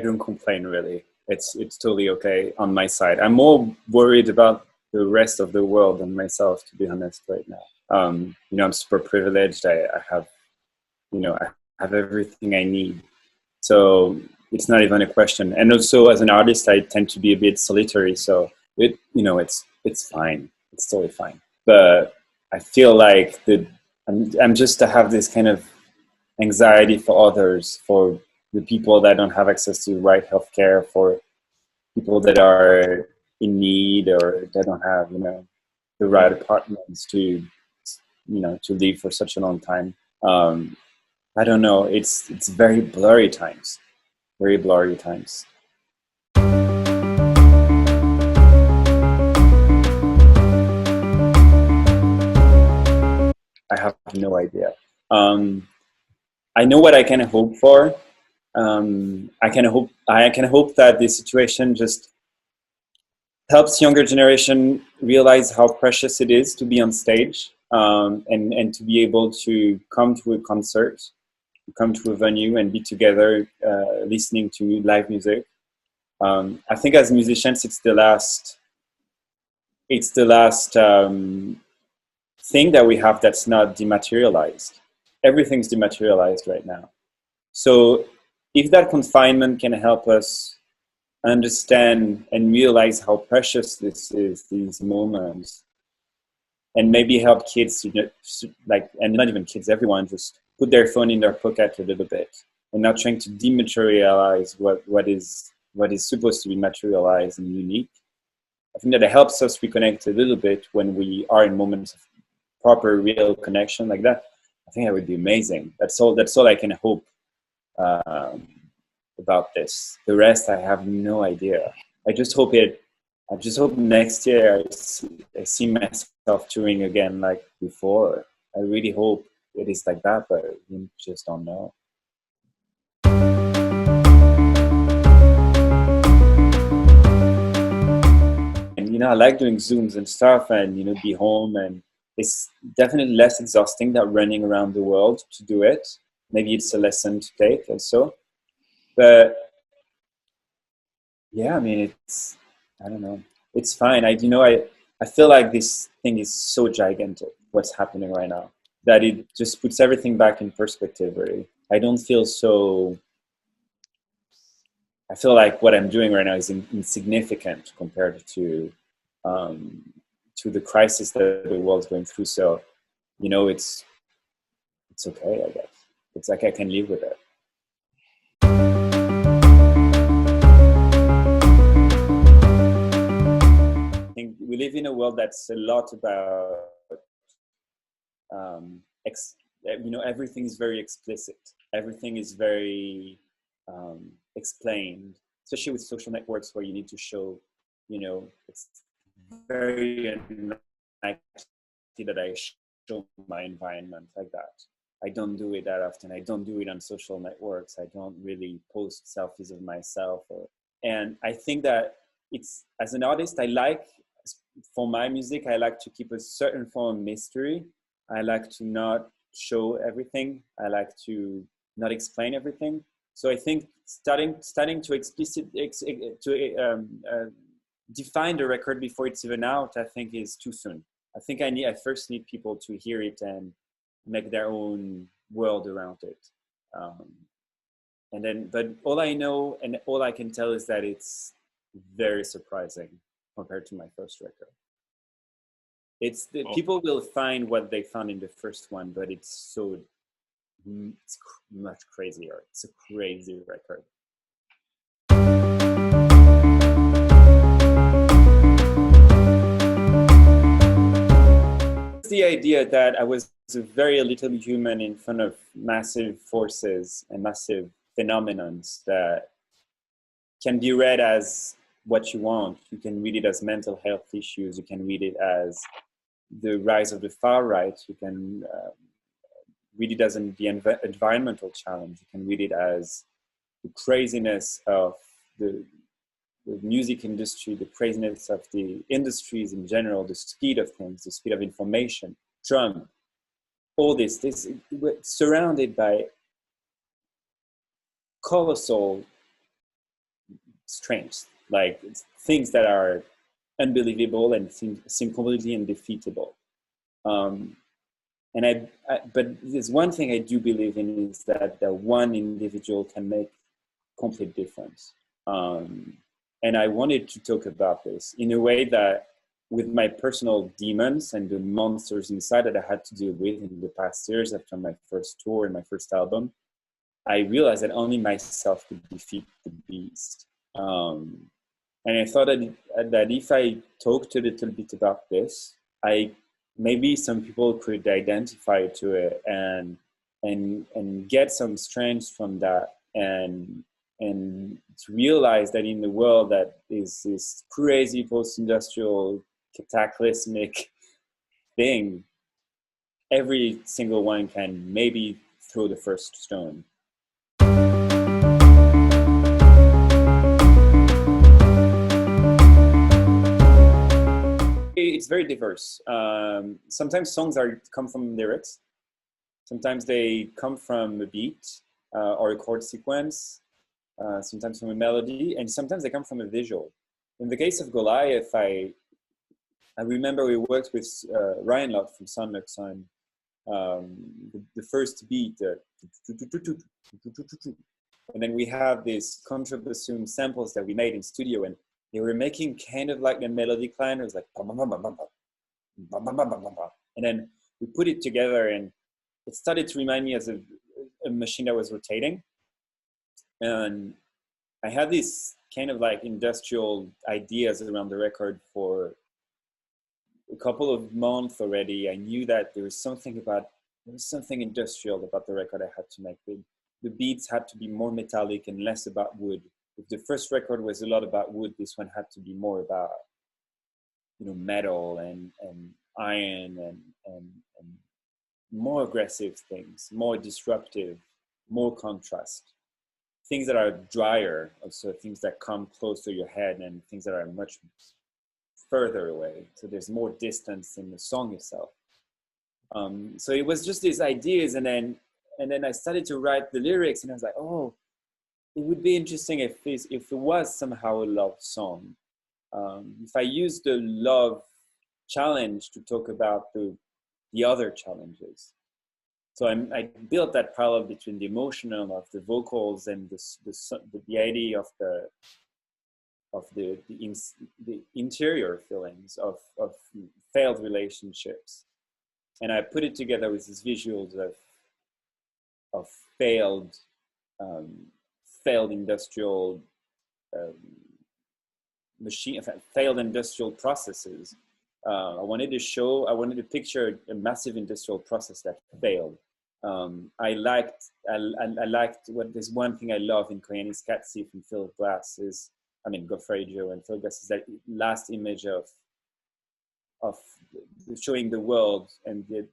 don't complain really. It's totally okay on my side. I'm more worried about the rest of the world than myself, to be honest, right now. You know, I'm super privileged. I have, you know, I have everything I need. So it's not even a question. And also as an artist, I tend to be a bit solitary. So it, you know, it's fine. It's totally fine. But I feel like I'm just to have this kind of anxiety for others, for the people that don't have access to the right healthcare, for people that are in need or that don't have, you know, the right apartments to, you know, to live for such a long time. I don't know. It's very blurry times, very blurry times. I have no idea. I know what I can hope for. I can hope that this situation just helps younger generation realize how precious it is to be on stage, and to be able to come to a concert, come to a venue and be together, listening to live music. I think as musicians, it's the last thing that we have that's not dematerialized. Everything's dematerialized right now. So if that confinement can help us understand and realize how precious this is, these moments, and maybe help kids to, like, and not even kids, everyone, just put their phone in their pocket a little bit and not trying to dematerialize what is supposed to be materialized and unique. I think that it helps us reconnect a little bit when we are in moments of proper, real connection like that. I think that would be amazing. That's all I can hope about this. The rest, I have no idea. I just hope next year I see myself touring again like before. I really hope it is like that, but we just don't know. And, you know, I like doing Zooms and stuff and, you know, be home, and it's definitely less exhausting than running around the world to do it. Maybe it's a lesson to take also. But yeah, I mean, I don't know. It's fine. I feel like this thing is so gigantic, what's happening right now, that it just puts everything back in perspective, really. I feel like what I'm doing right now is insignificant compared to the crisis that the world's going through. So, you know, it's okay, I guess. It's like I can live with it. I think we live in a world that's a lot about, you know, everything is very explicit. Everything is very explained, especially with social networks where you need to show, you know, it's very unlikely that I show my environment like that. I don't do it that often. I don't do it on social networks. I don't really post selfies of myself. And I think that it's, as an artist, for my music, I like to keep a certain form of mystery. I like to not show everything. I like to not explain everything. So I think starting to define the record before it's even out, I think is too soon. I think I first need people to hear it and make their own world around it. But all I know and all I can tell is that it's very surprising compared to my first record. People will find what they found in the first one, but it's much crazier. It's a crazy record. The idea that I was a very little human in front of massive forces and massive phenomenons that can be read as what you want. You can read it as mental health issues. You can read it as the rise of the far right. You can read it as the environmental challenge. You can read it as the craziness of the music industry, the craziness of the industries in general, the speed of things, the speed of information, Trump, all this we're surrounded by colossal strange, like things that are unbelievable and seem completely undefeatable. But there's one thing I do believe in, is that the one individual can make complete difference. And I wanted to talk about this in a way that, with my personal demons and the monsters inside that I had to deal with in the past years after my first tour and my first album, I realized that only myself could defeat the beast. And I thought that if I talked a little bit about this, maybe some people could identify to it and get some strength from that, and to realize that in the world that is this crazy post-industrial cataclysmic thing, every single one can maybe throw the first stone. It's very diverse. Sometimes songs come from lyrics. Sometimes they come from a beat or a chord sequence. Sometimes from a melody, and sometimes they come from a visual. In the case of Goliath, I remember we worked with Ryan Lott from Sunlux on the first beat, and then we have these contrabass samples that we made in studio, and they were making kind of like the melody climb. It was like, and then we put it together, and it started to remind me of a machine that was rotating. And I had these kind of like industrial ideas around the record for a couple of months already. I knew that there was something industrial about the record I had to make. The beats had to be more metallic and less about wood. If the first record was a lot about wood, this one had to be more about, metal and iron and more aggressive things, more disruptive, more contrast. Things that are drier, also things that come close to your head, and things that are much further away. So there's more distance in the song itself. So it was just these ideas, and then I started to write the lyrics, and I was like, oh, it would be interesting if it was somehow a love song. If I used the love challenge to talk about the other challenges. So I built that parallel between the emotional of the vocals and the idea of the interior feelings of failed relationships, and I put it together with these visuals of failed industrial failed industrial processes. I wanted to picture a massive industrial process that failed. I liked there's one thing I love in Korean is Katsi from Philip Glass Godfrey Joe and Philip Glass, is that last image of showing the world and the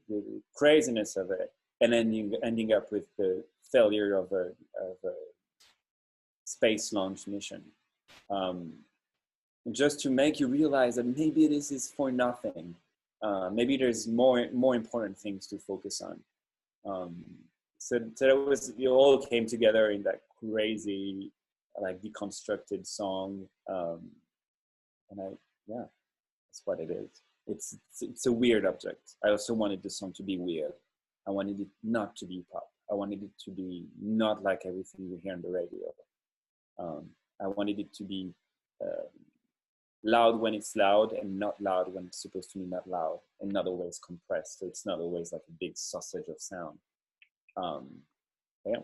craziness of it, and ending up with the failure of a space launch mission. Just to make you realize that maybe this is for nothing. Maybe there's more important things to focus on. So it all came together in that crazy, like deconstructed song. That's what it is. It's a weird object. I also wanted the song to be weird. I wanted it not to be pop. I wanted it to be not like everything we hear on the radio. I wanted it to be loud when it's loud, and not loud when it's supposed to be not loud, and not always compressed. So it's not always like a big sausage of sound. Yeah.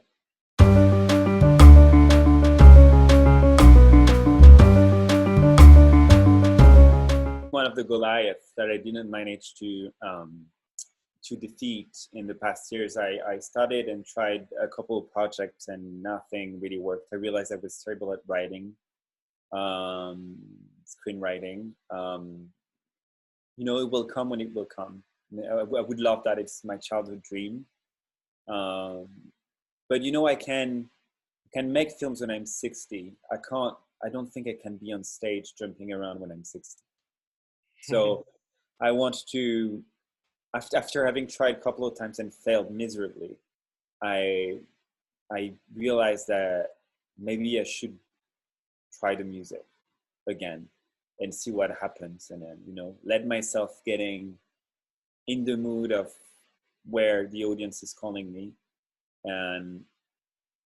One of the Goliaths that I didn't manage to defeat in the past years. I started and tried a couple of projects, and nothing really worked. I realized I was terrible at writing. Screenwriting. It will come when it will come. I would love that. It's my childhood dream. But I can make films when I'm 60. I don't think I can be on stage jumping around when I'm 60. So I want to, after having tried a couple of times and failed miserably, I realized that maybe I should try the music again and see what happens, and then, you know, let myself getting in the mood of where the audience is calling me. And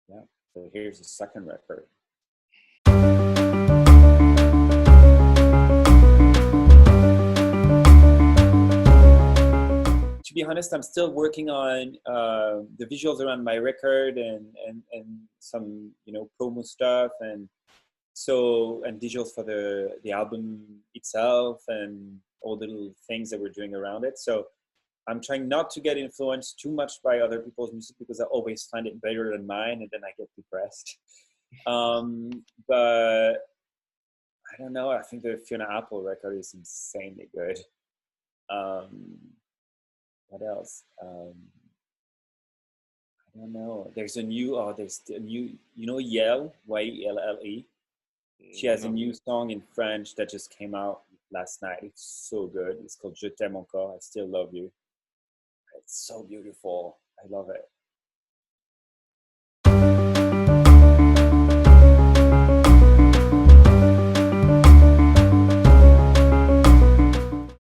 yeah, so here's the second record. To be honest, I'm still working on the visuals around my record and some, you know, promo stuff, and visuals for the album itself and all the little things that we're doing around it. So I'm trying not to get influenced too much by other people's music, because I always find it better than mine, and then I get depressed. But I don't know. I think the Fiona Apple record is insanely good. What else? I don't know. There's a new, you know, Yell, Yelle. She has a new song in French that just came out last night. It's so good. It's called Je t'aime encore. I still love you. It's so beautiful. I love it.